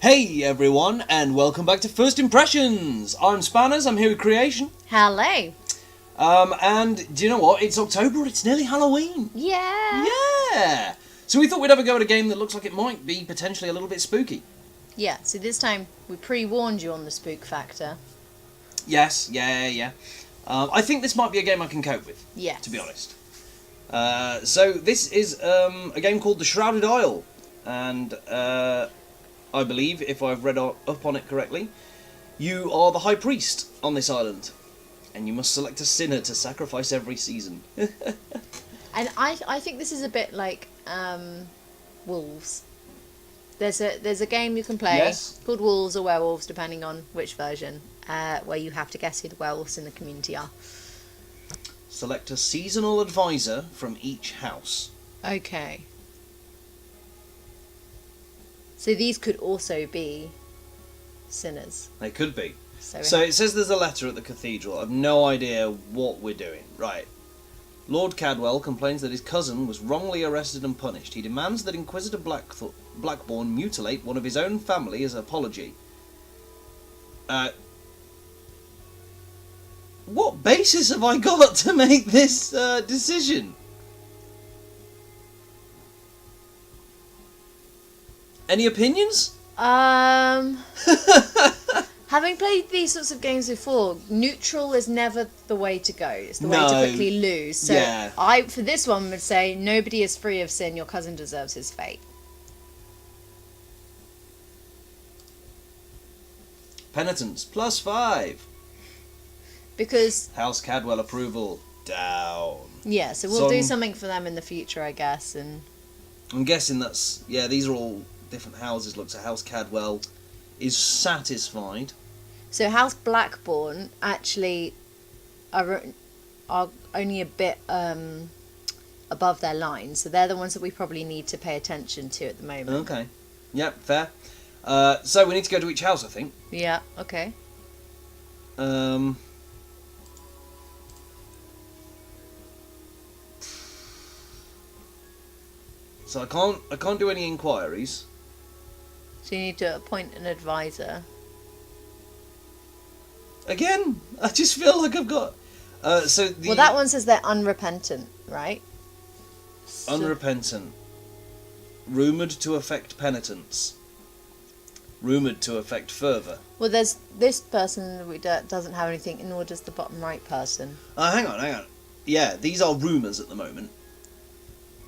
Hey everyone, and welcome back to First Impressions! I'm Spanners, I'm here with Creation. Hello. And do you know what? It's October, it's nearly Halloween. Yeah. Yeah! So we thought we'd have a go at a game that looks like it might be potentially a little bit spooky. Yeah, so this time we pre-warned you on the spook factor. Yes, yeah. I think this might be a game I can cope with, Yes. to be honest. So this is a game called The Shrouded Isle, and I believe, if I've read up on it correctly, you are the High Priest on this island, and you must select a sinner to sacrifice every season. And I think this is a bit like Wolves. There's a game you can play called Wolves or Werewolves, depending on which version, where you have to guess who the werewolves in the community are. Select a seasonal advisor from each house. Okay. So these could also be sinners. They could be. So it says there's a letter at the cathedral. I've no idea what we're doing. Right. Lord Cadwell complains that his cousin was wrongly arrested and punished. He demands that Inquisitor Blackbourne mutilate one of his own family as an apology. What basis have I got to make this decision? Any opinions? Having played these sorts of games before, neutral is never the way to go. It's the way to quickly lose. So yeah. I, for this one, would say nobody is free of sin. Your cousin deserves his fate. Penitence, +5. Because... House Cadwell approval, down. Yeah, so we'll do something for them in the future, I guess. And I'm guessing that's... Yeah, these are all different houses. Looks like House Cadwell is satisfied. So House Blackbourne actually are only a bit above their line. So they're the ones that we probably need to pay attention to at the moment. Okay. Yep, fair. So we need to go to each house, I think. Yeah, okay. So I can't do any inquiries. So you need to appoint an advisor. Again, I just feel like I've got... Well, that one says they're unrepentant, right? Unrepentant. Rumoured to affect penitence. Rumoured to affect fervour. Well, there's this person that doesn't have anything, nor does the bottom right person. Hang on. Yeah, these are rumours at the moment.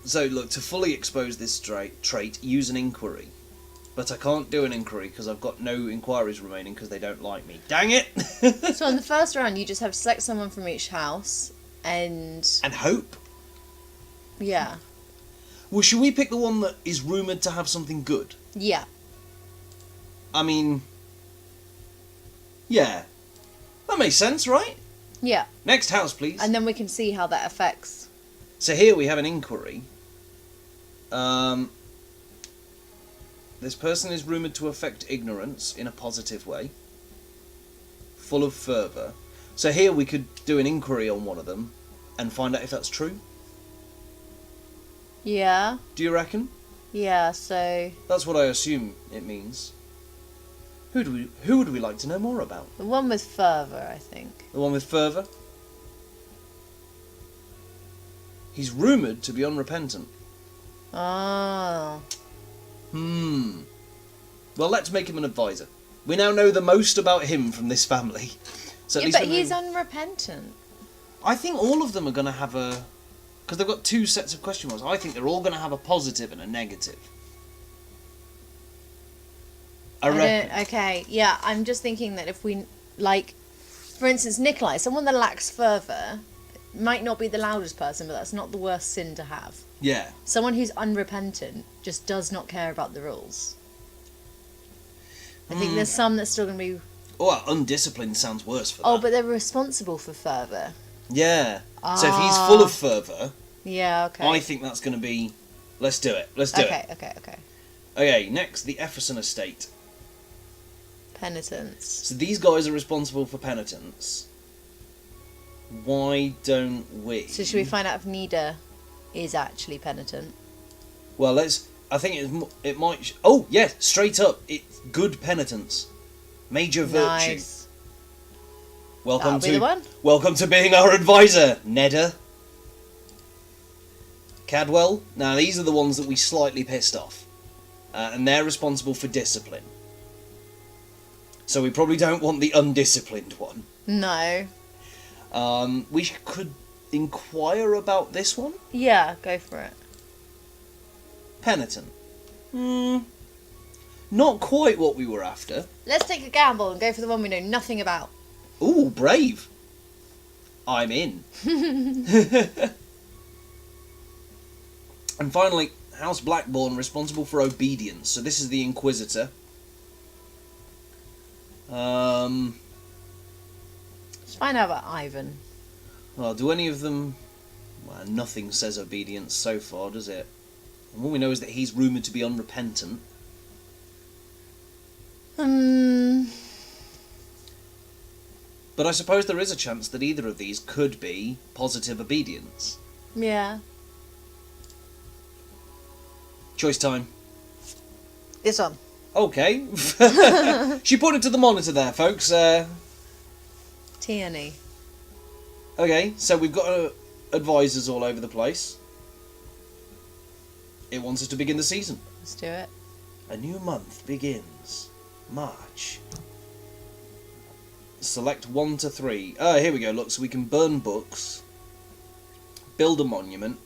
So, look, to fully expose this trait, use an inquiry. But I can't do an inquiry because I've got no inquiries remaining because they don't like me. Dang it! So in the first round, you just have to select someone from each house and... And hope. Yeah. Well, should we pick the one that is rumoured to have something good? Yeah. I mean... Yeah. That makes sense, right? Yeah. Next house, please. And then we can see how that affects... So here we have an inquiry. This person is rumoured to affect ignorance in a positive way. Full of fervour. So here we could do an inquiry on one of them and find out if that's true. Yeah. Do you reckon? Yeah, so... That's what I assume it means. Who would we like to know more about? The one with fervour, I think. The one with fervour? He's rumoured to be unrepentant. Oh. Well, let's make him an advisor. We now know the most about him from this family. So yeah, but he's unrepentant. I think all of them are going to have a... Because they've got two sets of question marks. I think they're all going to have a positive and a negative. I reckon. Okay, yeah, I'm just thinking that if we... Like, for instance, Nikolai, someone that lacks fervour... might not be the loudest person, but that's not the worst sin to have. Yeah. Someone who's unrepentant just does not care about the rules. I think there's some that's still going to be... Oh, undisciplined sounds worse for that. Oh, but they're responsible for fervour. Yeah. So if he's full of fervour... Yeah, okay. I think that's going to be... Let's do it. Let's do it. Okay. Okay, next, the Efferson estate. Penitence. So these guys are responsible for penitence. Why don't we... So should we find out if Nida is actually penitent? Well, let's... I think it might... Oh, yeah, straight up. good penitence. Major virtue. Nice. Welcome That'll be the one. Welcome to being our advisor, Nedda. Cadwell. Now these are the ones that we slightly pissed off. And they're responsible for discipline. So we probably don't want the undisciplined one. No. We could inquire about this one. Yeah, go for it. Penitent. Not quite what we were after. Let's take a gamble and go for the one we know nothing about. Ooh, brave. I'm in. And finally, House Blackbourne, responsible for obedience. So this is the Inquisitor. Let's find out about Ivan. Well, do any of them... Well, nothing says obedience so far, does it? And all we know is that he's rumoured to be unrepentant. But I suppose there is a chance that either of these could be positive obedience. Yeah. Choice time. This one. Okay. She pointed to the monitor there, folks. Tierney. Okay, so we've got advisors all over the place. It wants us to begin the season. Let's do it. A new month begins. March. Select 1 to 3. Oh, here we go. Look, so we can burn books, build a monument,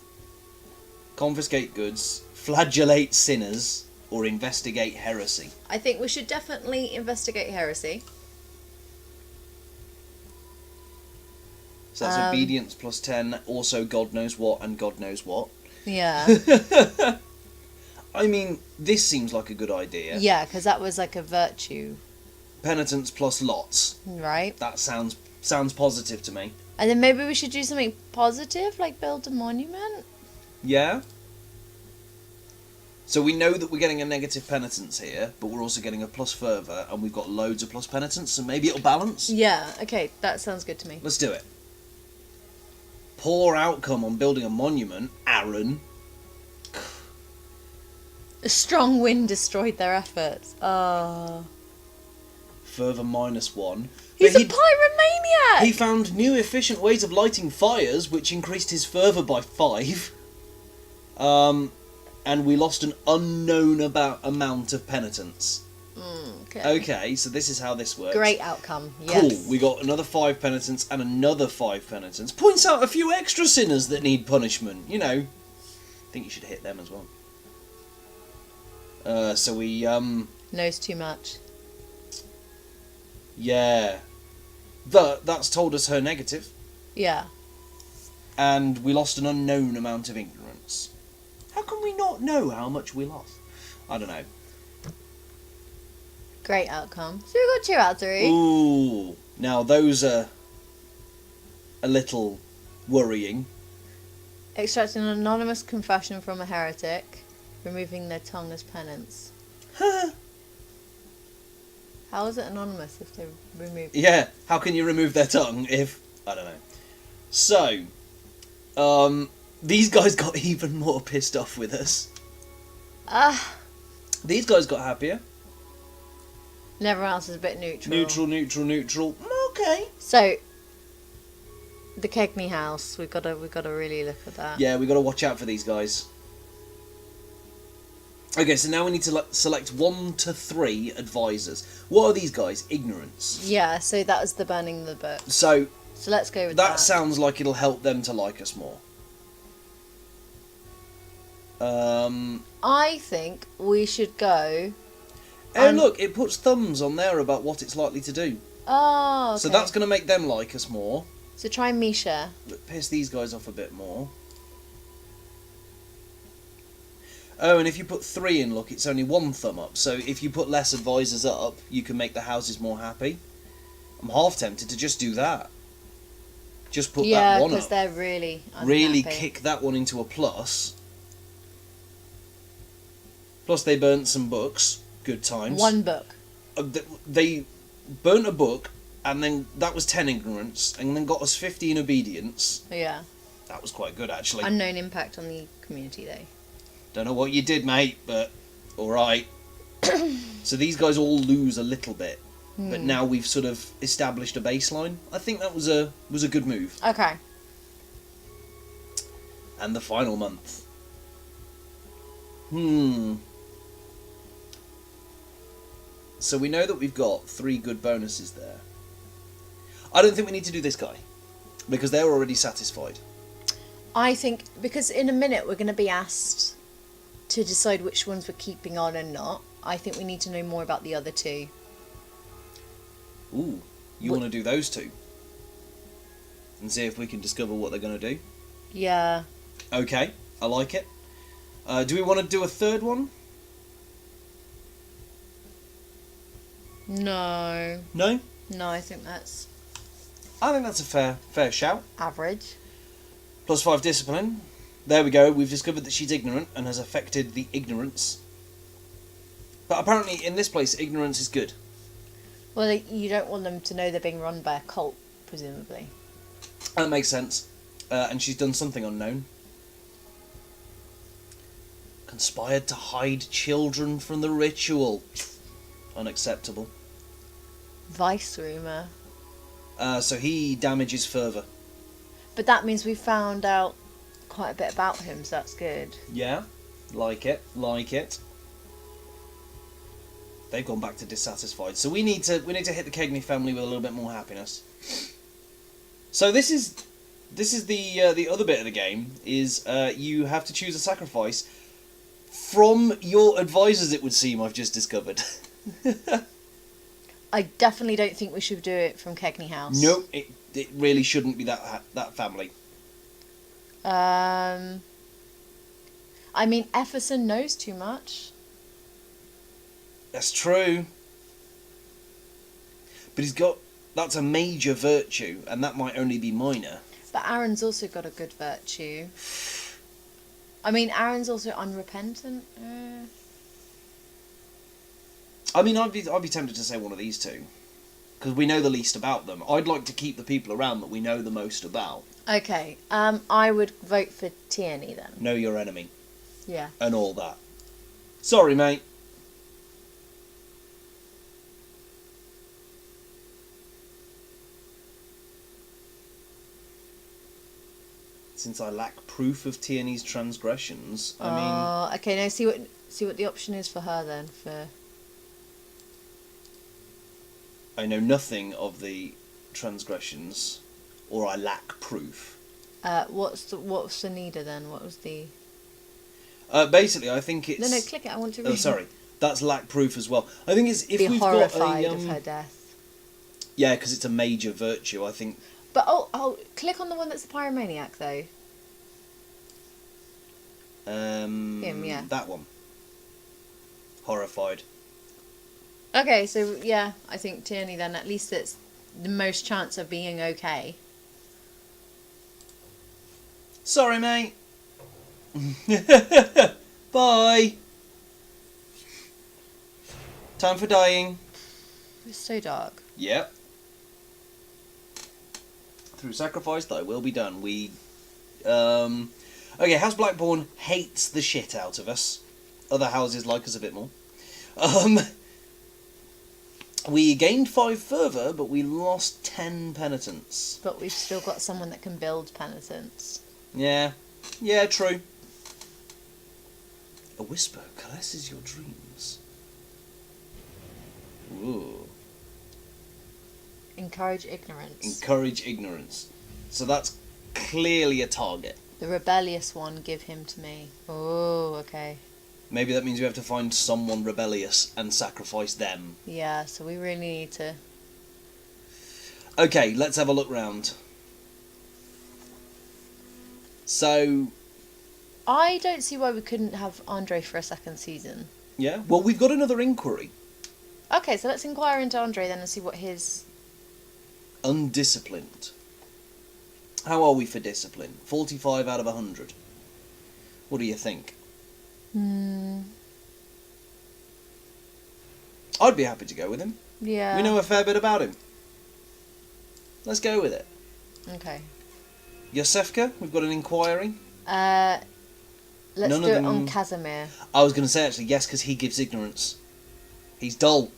confiscate goods, flagellate sinners, or investigate heresy. I think we should definitely investigate heresy. So that's obedience plus 10, also God knows what and God knows what. Yeah. I mean, this seems like a good idea. Yeah, because that was like a virtue. Penitence plus lots. Right. That sounds positive to me. And then maybe we should do something positive, like build a monument? Yeah? So we know that we're getting a negative penitence here, but we're also getting a plus fervour, and we've got loads of plus penitence, so maybe it'll balance? Yeah, okay, that sounds good to me. Let's do it. Poor outcome on building a monument, Aaron. A strong wind destroyed their efforts. Oh. Fervour -1. He's But a pyromaniac! He found new efficient ways of lighting fires, which increased his fervour by 5. And we lost an unknown amount of penitence. Okay. Okay, so this is how this works. Great outcome, yes. Cool, we got another 5 penitence and another 5 penitence. Points out a few extra sinners that need punishment, you know. I think you should hit them as well. So we, Knows too much. yeah. That's told us her negative. Yeah. And we lost an unknown amount of ignorance. How can we not know how much we lost? I don't know. Great outcome. So we got 2 out of 3. Ooh. Now those are a little worrying. Extract an anonymous confession from a heretic, removing their tongue as penance. How is it anonymous if they remove... Yeah, how can you remove their tongue if... I don't know. So, these guys got even more pissed off with us. These guys got happier. And everyone else is a bit neutral. Neutral. Okay. So, the Kegney house, we've got to really look at that. Yeah, we got to watch out for these guys. Okay, so now we need to select 1 to 3 advisors. What are these guys? Ignorance. Yeah, so that was the burning the book. So let's go with that. That sounds like it'll help them to like us more. I think we should go... Oh, look, it puts thumbs on there about what it's likely to do. Oh, okay. So that's going to make them like us more. So try Misha. Piss these guys off a bit more. Oh, and if you put 3 in, look, it's only 1 thumb up. So if you put less advisors up, you can make the houses more happy. I'm half tempted to just do that. Just put that 1 up. Yeah, because they're really unhappy. Really kick that one into a plus. Plus they burnt some books. Good times. 1 book. They burnt a book, and then that was 10 ignorance, and then got us 15 obedience. Yeah. That was quite good, actually. Unknown impact on the community, though. Don't know what you did, mate, but alright. So these guys all lose a little bit, but now we've sort of established a baseline. I think that was a good move. Okay. And the final month. So we know that we've got 3 good bonuses there. I don't think we need to do this guy, because they're already satisfied. I think, because in a minute we're going to be asked to decide which ones we're keeping on and not. I think we need to know more about the other 2. Ooh, you want to do those 2? And see if we can discover what they're going to do? Yeah. Okay, I like it. Do we want to do a 3rd one? No. No? No, I think that's I think that's a fair shout. average. +5 discipline. There we go, we've discovered that she's ignorant and has affected the ignorance. But apparently in this place, ignorance is good. Well, you don't want them to know they're being run by a cult, presumably. That makes sense. And she's done something unknown. Conspired to hide children from the ritual. Unacceptable. Vice rumour. So he damages further. But that means we found out quite a bit about him, so that's good. Yeah, like it. They've gone back to dissatisfied. So we need to hit the Kegney family with a little bit more happiness. So this is the other bit of the game is you have to choose a sacrifice from your advisors. It would seem I've just discovered. I definitely don't think we should do it from Kegney House. Nope, it really shouldn't be that family. I mean, Efferson knows too much. That's true. But that's a major virtue, and that might only be minor. But Aaron's also got a good virtue. I mean, Aaron's also unrepentant. I mean, I'd be tempted to say one of these 2. Because we know the least about them. I'd like to keep the people around that we know the most about. Okay, I would vote for Tierney then. Know your enemy. Yeah. And all that. Sorry, mate. Since I lack proof of Tierney's transgressions, I mean... Okay, now see what the option is for her then. I know nothing of the transgressions, or I lack proof. What's the neither then? What was the... Basically, I think it's... No, click it. I want to read. Oh, sorry. That's lack proof as well. I think it's if Be we've horrified got a... of her death. Yeah, because it's a major virtue, I think. But click on the one that's the pyromaniac though. Him, yeah. That one. Horrified. Okay, so yeah, I think Tierney then, at least it's the most chance of being okay. Sorry, mate. Bye. Time for dying. It's so dark. Yep. Through sacrifice thy will be done. Okay, House Blackbourne hates the shit out of us. Other houses like us a bit more. We gained 5 fervour, but we lost 10 penitence. But we've still got someone that can build penitence. Yeah. Yeah, true. A whisper caresses your dreams. Ooh. Encourage ignorance. Encourage ignorance. So that's clearly a target. The rebellious one, give him to me. Oh, okay. Maybe that means we have to find someone rebellious and sacrifice them. Yeah, so we really need to... Okay, let's have a look round. So... I don't see why we couldn't have Andre for a second season. Yeah? Well, we've got another inquiry. Okay, so let's inquire into Andre then and see what his... Undisciplined. How are we for discipline? 45 out of 100. What do you think? I'd be happy to go with him. Yeah. We know a fair bit about him. Let's go with it. Okay. Yosefka, we've got an inquiry. Let's None do of it on them- Casimir. I was going to say, actually, yes, because he gives ignorance. He's dull.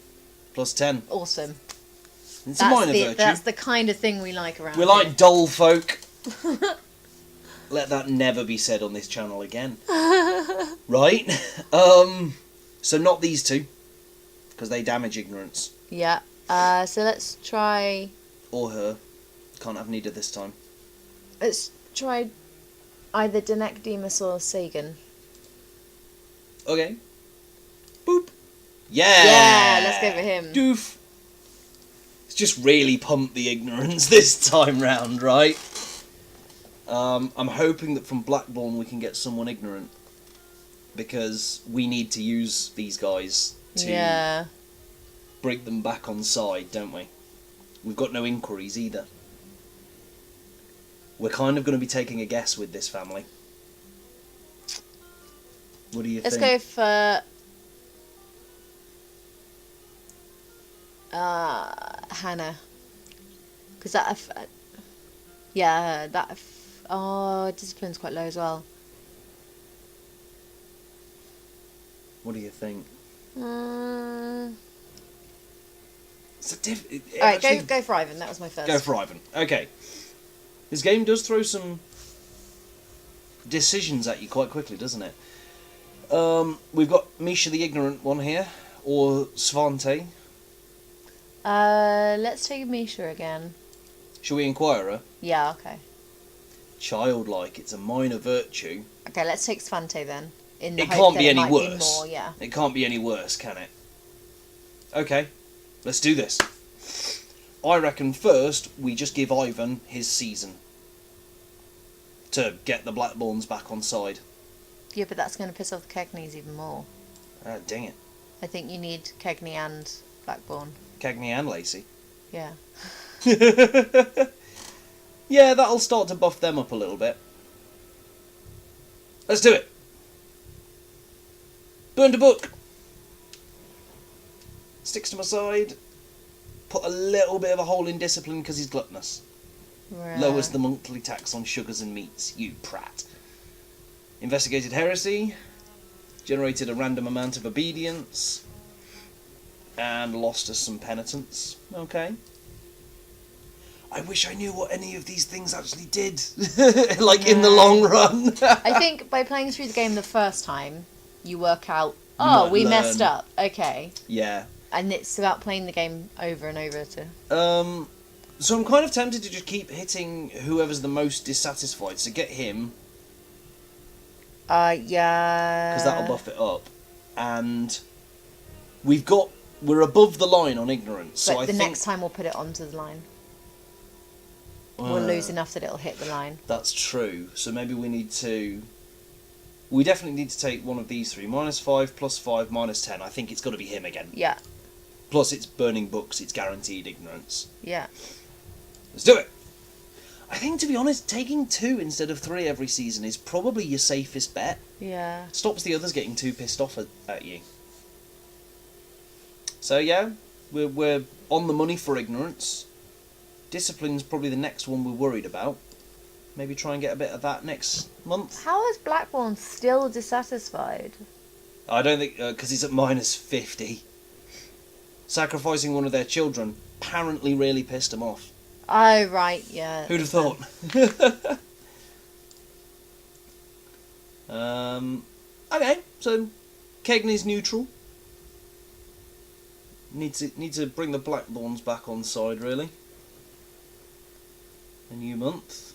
Plus 10. Awesome. It's a minor virtue. That's the kind of thing we like around We here. like dull folk. Let that never be said on this channel again. Right? So not these two. Because they damage ignorance. Yeah. So let's try... Or her. Can't have neither this time. Let's try either Danek, Demas or Sagan. Okay. Boop. Yeah! Yeah, let's go for him. Doof. It's just really pumped the ignorance this time round, right? I'm hoping that from Blackbourne we can get someone ignorant. Because we need to use these guys to bring them back on side, don't we? We've got no inquiries either. We're kind of going to be taking a guess with this family. What do you think? Let's go for... Hannah. Because that... yeah, that... discipline's quite low as well. What do you think? It's a Alright, go for Ivan. That was my first. Go for Ivan. Okay. This game does throw some decisions at you quite quickly, doesn't it? We've got Misha the Ignorant one here, or Svante. Let's take Misha again. Shall we inquire her? Yeah, okay. Childlike, it's a minor virtue. Okay, let's take Svante then. In the It hope can't that be it any might worse. Be more, yeah. It can't be any worse, can it? Okay, let's do this. I reckon first we just give Ivan his season to get the Blackbournes back on side. Yeah, but that's going to piss off the Kegneys even more. Ah, dang it. I think you need Kegney and Blackbourne. Cagney and Lacey. Yeah. Yeah, that'll start to buff them up a little bit. Let's do it. Burn to book. Sticks to my side. Put a little bit of a hole in discipline because he's gluttonous. Right. Lowers the monthly tax on sugars and meats, you prat. Investigated heresy. Generated a random amount of obedience. And lost us some penitence. Okay. I wish I knew what any of these things actually did. Like, in the long run. I think by playing through the game the first time, you work out, we messed up. Okay. Yeah. And it's about playing the game over and over to... So I'm kind of tempted to just keep hitting whoever's the most dissatisfied. So get him. Yeah. Because that'll buff it up. And we're above the line on ignorance. So But I the think next time we'll put it onto the line. We'll lose enough that it'll hit the line. That's true. So maybe we need to... We definitely need to take one of these three. -5, +5, -10. I think it's got to be him again. Yeah. Plus it's burning books. It's guaranteed ignorance. Yeah. Let's do it. I think, to be honest, taking 2 instead of 3 every season is probably your safest bet. Yeah. Stops the others getting too pissed off at you. So yeah, we're on the money for ignorance. Discipline's probably the next one we're worried about. Maybe try and get a bit of that next month. How is Blackbourne still dissatisfied? I don't think... because he's at -50. Sacrificing one of their children apparently really pissed him off. Oh, right, yeah. Who'd have thought? Okay, so Kegney's neutral. Need to bring the Blackbournes back on side, really. A new month.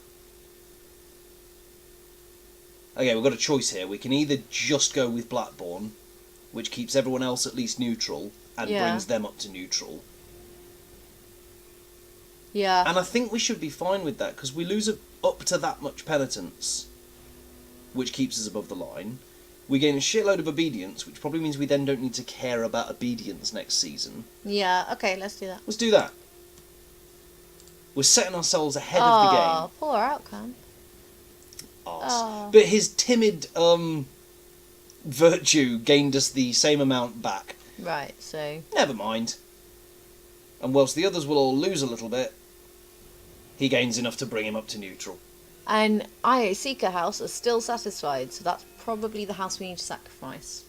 Okay, we've got a choice here. We can either just go with Blackbourne, which keeps everyone else at least neutral, and brings them up to neutral. Yeah. And I think we should be fine with that, because we lose up to that much penitence, which keeps us above the line. We gain a shitload of obedience, which probably means we then don't need to care about obedience next season. Yeah, okay, let's do that. Let's do that. We're setting ourselves ahead of the game. Oh, poor outcome. Arse. But his timid virtue gained us the same amount back. Right, so... Never mind. And whilst the others will all lose a little bit, he gains enough to bring him up to neutral. And I, Seeker House, are still satisfied, so that's probably the house we need to sacrifice.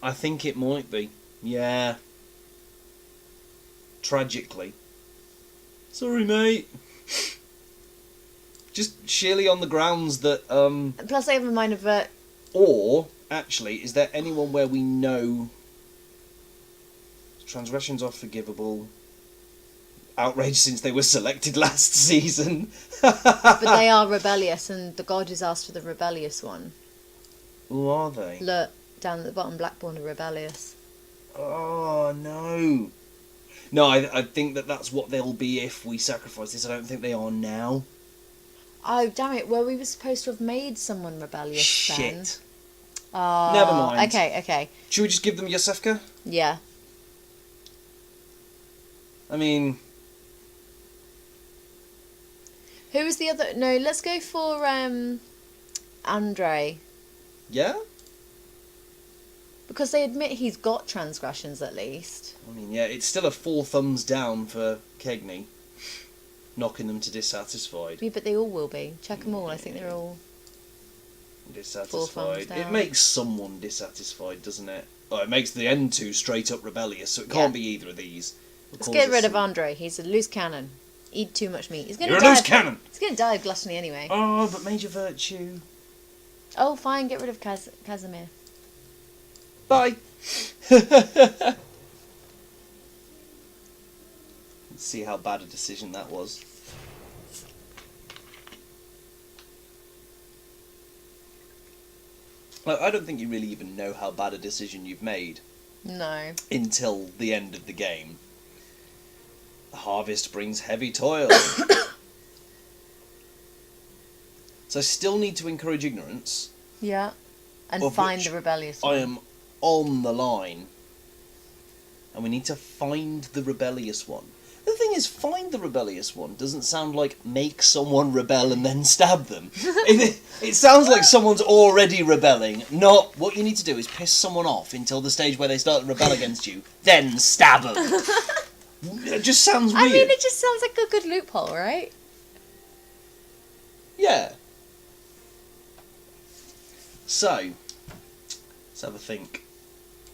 I think it might be. Yeah. Tragically. Sorry, mate. Just sheerly on the grounds that, Plus, I have a mind of Or, actually, is there anyone where we know transgressions are forgivable? Outrage since they were selected last season. but they are rebellious, and the god is asked for the rebellious one. Who are they? Look, down at the bottom, Blackbourne are rebellious. Oh, no. No, I think that's what they'll be if we sacrifice this. I don't think they are now. Oh, damn it. Well, we were supposed to have made someone rebellious then. Shit. Oh, Never mind. Okay. Should we just give them Yosefka? Yeah. I mean... Who was the other... No, let's go for Andre. Yeah? Because they admit he's got transgressions, at least. I mean, yeah, it's still a 4 thumbs down for Kegney. Knocking them to dissatisfied. Yeah, but they all will be. Check them all. I think they're all... 4 Dissatisfied. thumbs down. It makes someone dissatisfied, doesn't it? Well, it makes the end 2 straight up rebellious, so it can't be either of these. Let's get rid of Andre. He's a loose cannon. Eat too much meat. He's You're a loose cannon! He's going to die of gluttony anyway. Oh, but major virtue. Oh, fine. Get rid of Casimir. Bye! Let's see how bad a decision that was. Like, I don't think you really even know how bad a decision you've made. No. Until the end of the game. The harvest brings heavy toil. So I still need to encourage ignorance. Yeah. And Of find which the rebellious one. I am on the line. And we need to find the rebellious one. The thing is, find the rebellious one doesn't sound like make someone rebel and then stab them. It sounds like someone's already rebelling. Not, what you need to do is piss someone off until the stage where they start to rebel against you, then stab them. It just sounds weird. I mean, it just sounds like a good loophole, right? Yeah. So, let's have a think.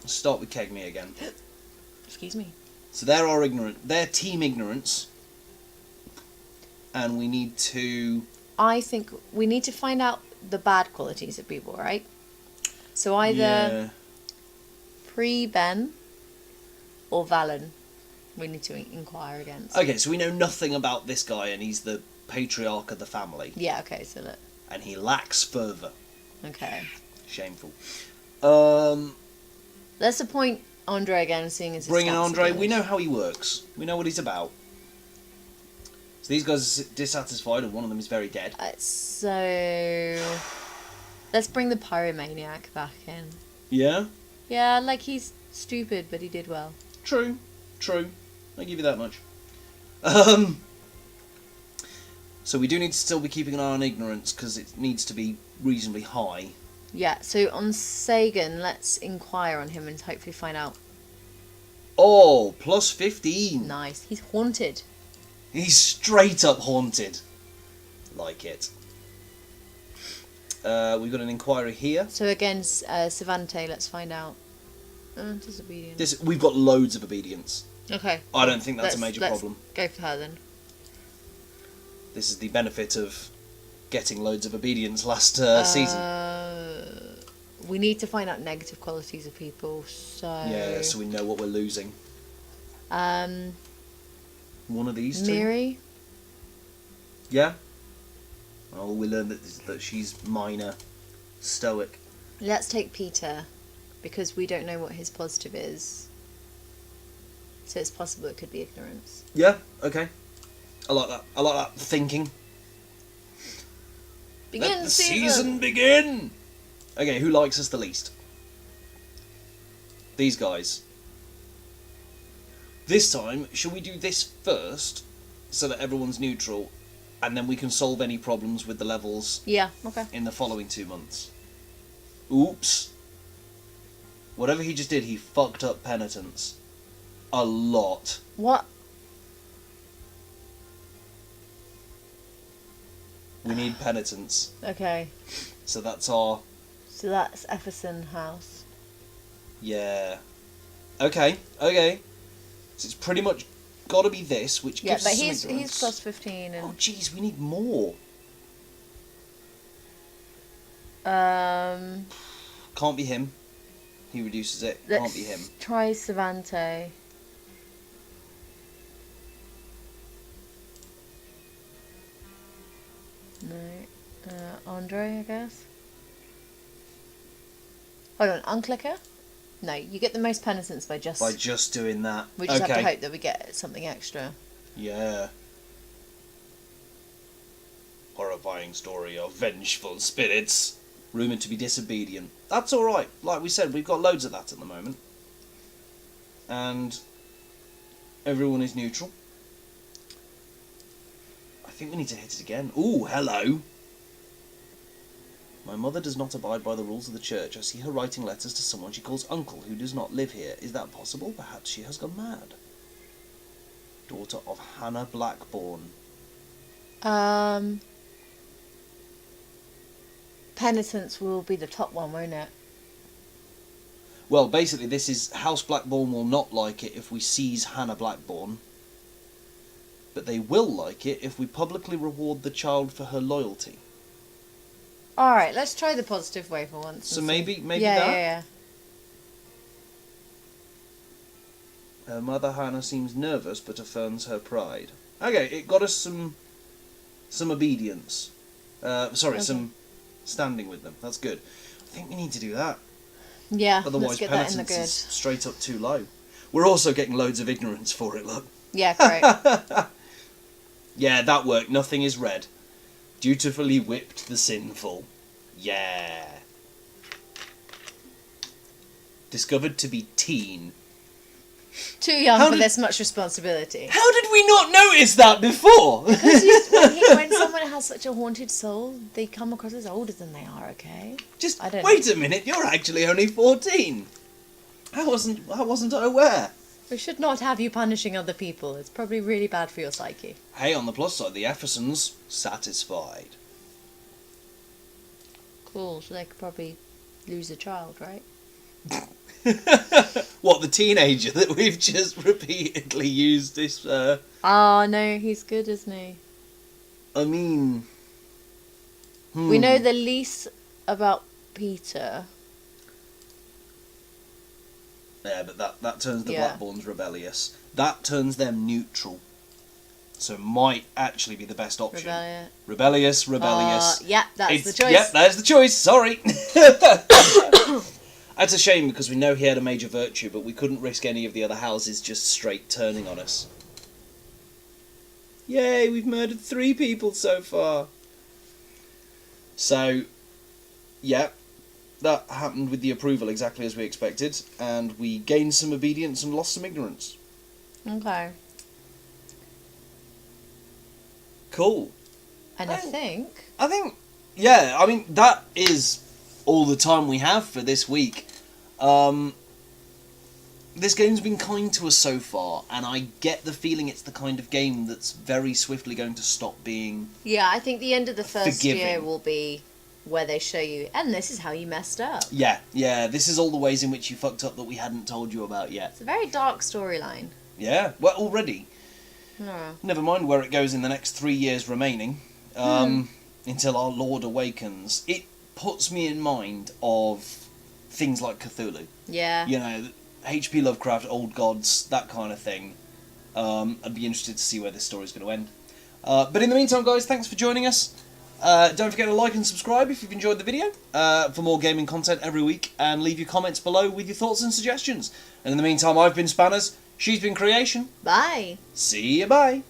Let's start with Kegme again. Excuse me. So they're our ignorant. They're team ignorance. And we need to... I think we need to find out the bad qualities of people, right? So either pre-Ben or Valen we need to inquire against. Okay, so we know nothing about this guy and he's the patriarch of the family. Yeah, okay, so look. And he lacks fervour. Okay. Shameful. Let's appoint Andre again, seeing as Bring in Andre. We know how he works. We know what he's about. So these guys are dissatisfied, and one of them is very dead. So let's bring the pyromaniac back in. Yeah. Yeah, like he's stupid, but he did well. True. I give you that much. So we do need to still be keeping an eye on ignorance because it needs to be reasonably high. Yeah, so on Sagan, let's inquire on him and hopefully find out. Oh, plus 15. Nice. He's haunted. He's straight up haunted. Like it. We've got an inquiry here. So again, Savante, let's find out. Disobedience. We've got loads of obedience. Okay. I don't think that's a major problem. Go for her then. This is the benefit of getting loads of obedience last season. We need to find out negative qualities of people, so... Yeah, so we know what we're losing. One of these two? Miri? Yeah? Oh, we learned that she's minor, stoic. Let's take Peter, because we don't know what his positive is. So it's possible it could be ignorance. Yeah, okay. I like that. I like that thinking. Begin Let the season begin! Okay, who likes us the least? These guys. This time, shall we do this first, so that everyone's neutral, and then we can solve any problems with the levels in the following 2 months? Oops. Whatever he just did, he fucked up penitence. A lot. What? We need penitence. Okay. So that's our... So that's Efferson House. Yeah. Okay. So it's pretty much got to be this, which Yeah, gives but us some he's ignorance. plus 15 Oh, and jeez, we need more. Can't be him. He reduces it. Can't be him. let's try Savante. No. Andre, I guess. Hold on, unclicker? No, you get the most penitence by just doing that. we just have to hope that we get something extra. Yeah. Horrifying story of vengeful spirits, rumoured to be disobedient. That's alright. Like we said, we've got loads of that at the moment. And everyone is neutral. I think we need to hit it again. Ooh, hello! My mother does not abide by the rules of the church. I see her writing letters to someone she calls uncle who does not live here. Is that possible? Perhaps she has gone mad. Daughter of Hannah Blackburn. Penitence will be the top one, won't it? Well, basically this is House Blackburn will not like it if we seize Hannah Blackburn. But they will like it if we publicly reward the child for her loyalty. Alright, let's try the positive way for once. So and maybe see. that? Yeah. Her mother Hannah seems nervous but affirms her pride. Okay, it got us some obedience. Some standing with them. That's good. I think we need to do that. Yeah, Otherwise let's get that in the penitence good. is straight up too low. We're also getting loads of ignorance for it, look. Yeah, great. Yeah, that worked. Nothing is red. Dutifully whipped the sinful. Yeah. Discovered to be teen. Too young for this much responsibility. How did we not notice that before? Because when someone has such a haunted soul, they come across as older than they are, okay? Just I don't wait a minute, you're actually only 14. I wasn't aware. We should not have you punishing other people. It's probably really bad for your psyche. Hey, on the plus side, the Effersons satisfied. Cool, so they could probably lose a child, right? What, the teenager that we've just repeatedly used this, Oh, no, he's good, isn't he? I mean... We know the least about Peter. Yeah, but that turns the Blackburns rebellious. That turns them neutral. So it might actually be the best option. Rebellious. Yeah, that's the choice. Yeah, there's the choice, sorry. That's a shame because we know he had a major virtue, but we couldn't risk any of the other houses just straight turning on us. Yay, we've murdered 3 people so far. So, yeah, that happened with the approval exactly as we expected, and we gained some obedience and lost some ignorance. Okay. Cool. And I think, yeah, I mean, that is all the time we have for this week. This game's been kind to us so far, and I get the feeling it's the kind of game that's very swiftly going to stop being yeah, I think the end of the first forgiving. year will be where they show you, and this is how you messed up. Yeah, this is all the ways in which you fucked up that we hadn't told you about yet. It's a very dark storyline. Yeah, well, already. Oh. Never mind where it goes in the next 3 years remaining, until our Lord awakens. It puts me in mind of things like Cthulhu. Yeah. You know, H.P. Lovecraft, Old Gods, that kind of thing. I'd be interested to see where this story's going to end. But in the meantime, guys, thanks for joining us. Don't forget to like and subscribe if you've enjoyed the video for more gaming content every week, and leave your comments below with your thoughts and suggestions. And in the meantime, I've been Spanners, she's been Creation. Bye. See you, bye.